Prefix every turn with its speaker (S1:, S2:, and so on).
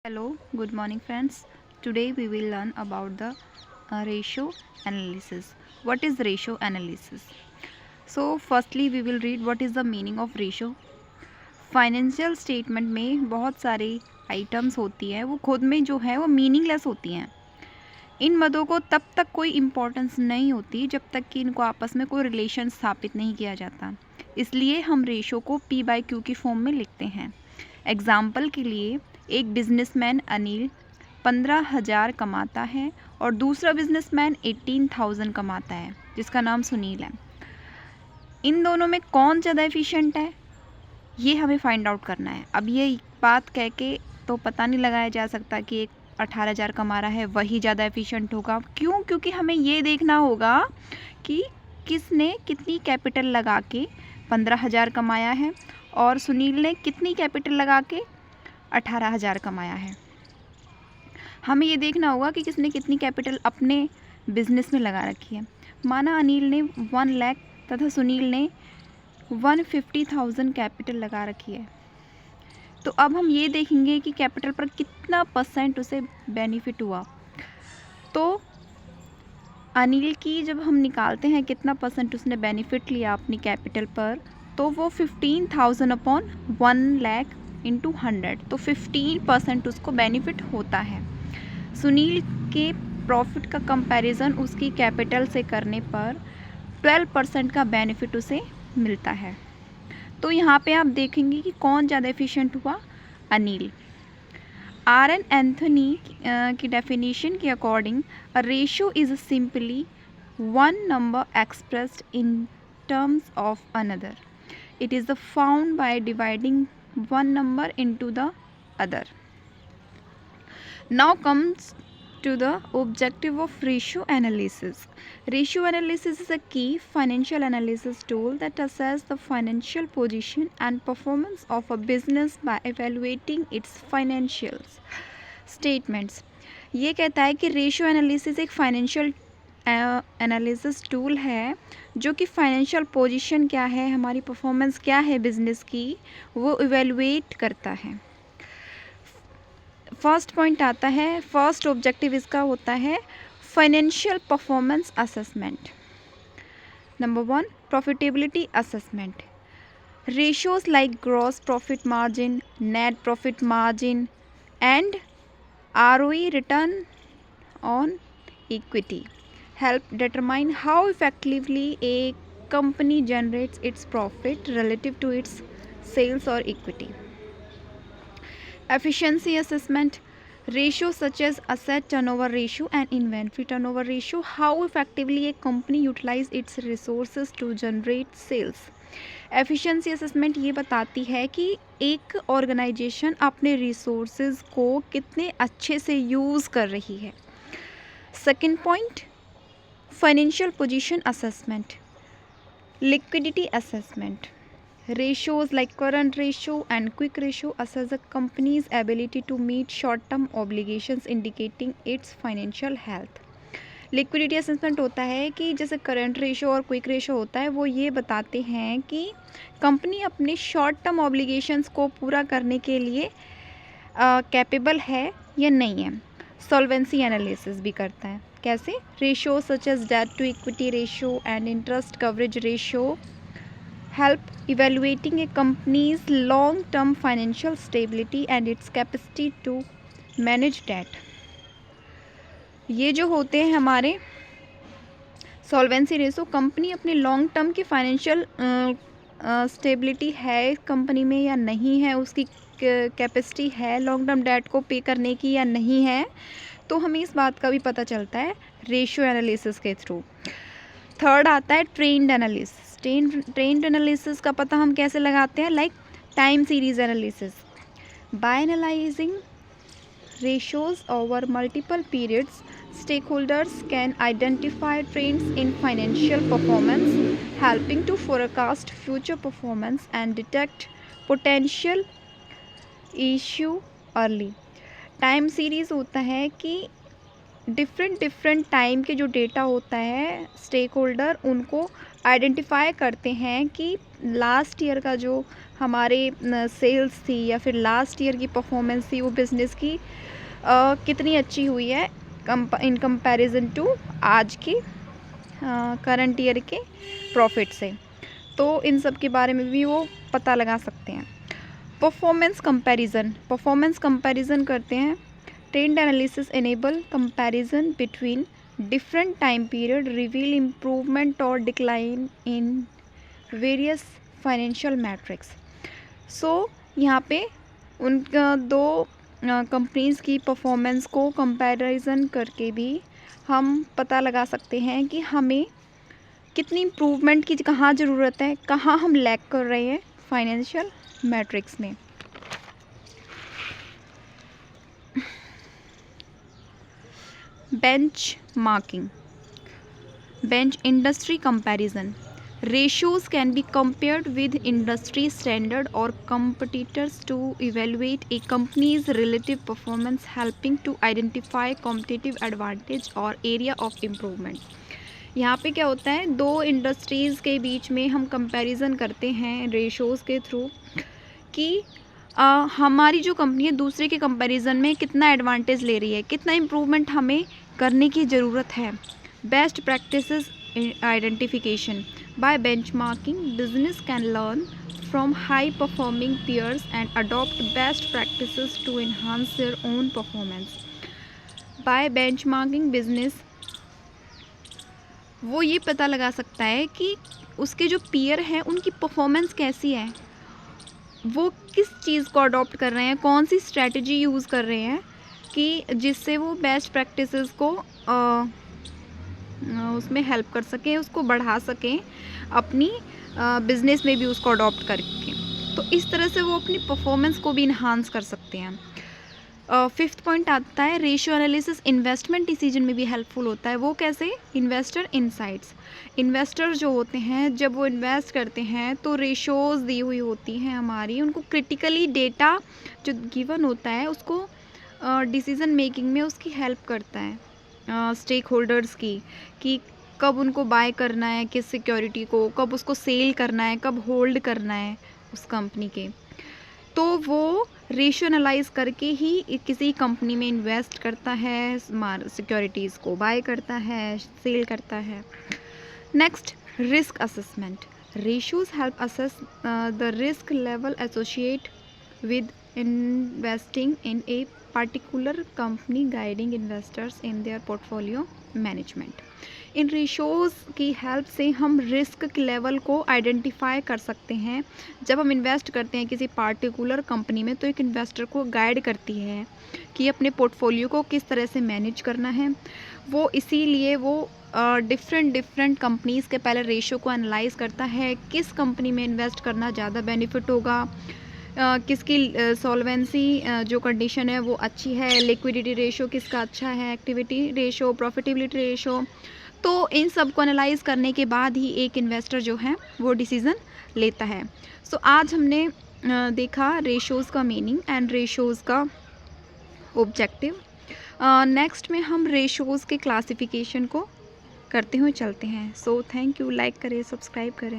S1: Hello, good morning, friends. Today we will learn about the ratio analysis. What is ratio analysis? So, firstly, we will read what is the meaning of ratio. Financial statement में बहुत सारे items होती हैं, वो खुद में जो है वो मीनिंगलेस होती हैं। इन मदों को तब तक कोई इम्पोर्टेंस नहीं होती जब तक कि इनको आपस में कोई रिलेशन स्थापित नहीं किया जाता। इसलिए हम रेशो को P/Q की फॉर्म में लिखते हैं। एग्जाम्पल के लिए एक बिजनेसमैन अनिल 15,000 कमाता है और दूसरा बिजनेसमैन 18,000 कमाता है जिसका नाम सुनील है। इन दोनों में कौन ज़्यादा एफिशिएंट है ये हमें फाइंड आउट करना है। अब ये बात कह के तो पता नहीं लगाया जा सकता कि एक 18,000 कमा रहा है वही ज़्यादा एफिशिएंट होगा। क्यों? क्योंकि हमें ये देखना होगा कि किसने कितनी कैपिटल लगा के 15,000 कमाया है और सुनील ने कितनी कैपिटल लगा के 18,000 कमाया है। हमें ये देखना होगा कि किसने कितनी कैपिटल अपने बिजनेस में लगा रखी है। माना अनिल ने 1 लाख तथा सुनील ने 150,000 कैपिटल लगा रखी है, तो अब हम ये देखेंगे कि कैपिटल पर कितना % उसे बेनिफिट हुआ। तो अनिल की जब हम निकालते हैं कितना % उसने बेनिफिट लिया अपनी कैपिटल पर, तो वो 15,000 अपॉन 1 लाख इंटू 100, तो 15% उसको बेनिफिट होता है। सुनील के प्रॉफिट का कंपैरिजन उसकी कैपिटल से करने पर 12% का बेनिफिट उसे मिलता है। तो यहाँ पे आप देखेंगे कि कौन ज़्यादा एफिशिएंट हुआ, अनिल। आर एन एंथनी की डेफिनेशन के according a ratio is simply one number expressed in terms of another. It is found by dividing one number into the other. Now comes to the objective of ratio analysis. Ratio analysis is a key financial analysis tool that assesses the financial position and performance of a business by evaluating its financial statements. ये कहता है कि ratio analysis एक financial analysis tool है जो कि financial position क्या है, हमारी परफॉर्मेंस क्या है बिजनेस की, वो इवेलुएट करता है। फर्स्ट पॉइंट आता है, फर्स्ट ऑब्जेक्टिव इसका होता है financial performance assessment. Number 1, profitability assessment. Ratios like gross profit margin, net profit margin and ROE, return on equity, help determine how effectively a company generates its profit relative to its sales or equity. Efficiency assessment. Ratios such as asset turnover ratio and inventory turnover ratio, how effectively a company utilizes its resources to generate sales. Efficiency assessment ये बताती है कि एक organisation अपने resources को कितने अच्छे से यूज़ कर रही है। Second point, financial position assessment. Liquidity assessment. Ratios like current ratio and quick ratio assess a company's ability to meet short-term obligations, indicating its financial health. Liquidity assessment होता है कि जैसे करंट रेशो और quick ratio होता है, वो ये बताते हैं कि कंपनी अपने शॉर्ट टर्म ऑब्लिगेशंस को पूरा करने के लिए कैपेबल है या नहीं है। सॉल्वेंसी एनालिसिस भी करता है। कैसे? Ratio such as debt to equity ratio and interest coverage ratio help evaluating a company's long term financial stability and its capacity to manage debt. ये जो होते हैं हमारे सॉल्वेंसी रेशियो, कंपनी अपनी लॉन्ग टर्म की फाइनेंशियल स्टेबिलिटी है company में या नहीं है, उसकी कैपेसिटी है लॉन्ग टर्म डेट को पे करने की या नहीं है, तो हमें इस बात का भी पता चलता है रेशियो एनालिसिस के थ्रू। थर्ड आता है ट्रेंड एनालिसिस। ट्रेंड एनालिसिस का पता हम कैसे लगाते हैं, like time series analysis. By analysing ratios over multiple periods, stakeholders can identify trends in financial performance, helping to forecast future performance and detect potential issue early. Time series होता है कि different different time के जो data होता है, stake holder उनको identify करते हैं कि लास्ट ईयर का जो हमारे सेल्स थी या फिर लास्ट ईयर की परफॉर्मेंस थी वो बिज़नेस की कितनी अच्छी हुई है इन कंपैरिजन टू आज की करंट ईयर के प्रॉफिट से। तो इन सब के बारे में भी वो पता लगा सकते हैं। परफॉर्मेंस कंपैरिजन करते हैं। Trend analysis enable comparison between different time period, reveal improvement और decline in various financial metrics. So यहाँ पे उन दो कंपनीज़ की परफॉर्मेंस को कंपैरिजन करके भी हम पता लगा सकते हैं कि हमें कितनी इम्प्रूवमेंट की कहाँ ज़रूरत है, कहाँ हम लैग कर रहे हैं फाइनेंशियल मैट्रिक्स में। bench industry comparison. Ratios can be compared with industry standard or competitors to evaluate a company's relative performance, helping to identify competitive advantage or area of improvement. यहाँ पे क्या होता है, दो इंडस्ट्रीज़ के बीच में हम कंपैरिजन करते हैं रेशोज़ के थ्रू कि हमारी जो कंपनी है दूसरे के कंपैरिजन में कितना एडवांटेज ले रही है, कितना इम्प्रूवमेंट हमें करने की ज़रूरत है। Best practices identification. By benchmarking, business can learn from high-performing peers and adopt best practices to enhance their own performance. By benchmarking, business वो ये पता लगा सकता है कि उसके जो पीयर हैं उनकी परफॉर्मेंस कैसी है, वो किस चीज़ को अडॉप्ट कर रहे हैं, कौन सी स्ट्रैटेजी यूज़ कर रहे हैं कि जिससे वो बेस्ट प्रैक्टिसेस को उसमें हेल्प कर सकें, उसको बढ़ा सकें अपनी बिज़नेस में भी उसको अडॉप्ट करके। तो इस तरह से वो अपनी परफॉर्मेंस को भी इन्हांस कर सकते हैं। फिफ्थ पॉइंट आता है रेशियो एनालिसिस इन्वेस्टमेंट डिसीजन में भी हेल्पफुल होता है। वो कैसे? Investor insights. इन्वेस्टर जो होते हैं जब वो इन्वेस्ट करते हैं तो रेशोज़ दी हुई होती हैं हमारी, उनको क्रिटिकली डेटा जो गिवन होता है उसको डिसीज़न मेकिंग में उसकी हेल्प करता है स्टेक होल्डर्स की, कि कब उनको बाय करना है किस सिक्योरिटी को, कब उसको सेल करना है, कब होल्ड करना है उस कंपनी के। तो वो रेशियो एनालाइज करके ही किसी कंपनी में इन्वेस्ट करता है, सिक्योरिटीज़ को बाय करता है, सेल करता है। Next, risk assessment. Ratios help assess the risk level associated with investing in a particular company, guiding investors in their portfolio management. In ratios की हेल्प से हम रिस्क के लेवल को आइडेंटिफाई कर सकते हैं। जब हम इन्वेस्ट करते हैं किसी पार्टिकुलर कंपनी में तो एक इन्वेस्टर को गाइड करती है कि अपने पोर्टफोलियो को किस तरह से मैनेज करना है। वो इसीलिए वो डिफरेंट कंपनीज़ के पहले रेशो को एनालाइज करता है, किस कंपनी में इन्वेस्ट करना ज़्यादा बेनिफिट होगा, किसकी सॉल्वेंसी जो कंडीशन है वो अच्छी है, लिक्विडिटी रेशो किसका अच्छा है, एक्टिविटी रेशो, प्रॉफिटेबिलिटी रेशो। तो इन सब को एनालाइज करने के बाद ही एक इन्वेस्टर जो है वो डिसीज़न लेता है। सो आज हमने देखा रेशोज़ का मीनिंग एंड रेशोज़ का ऑब्जेक्टिव। नेक्स्ट में हम रेशोज़ के क्लासिफिकेशन को करते हुए चलते हैं। सो थैंक यू, लाइक करें, सब्सक्राइब करें।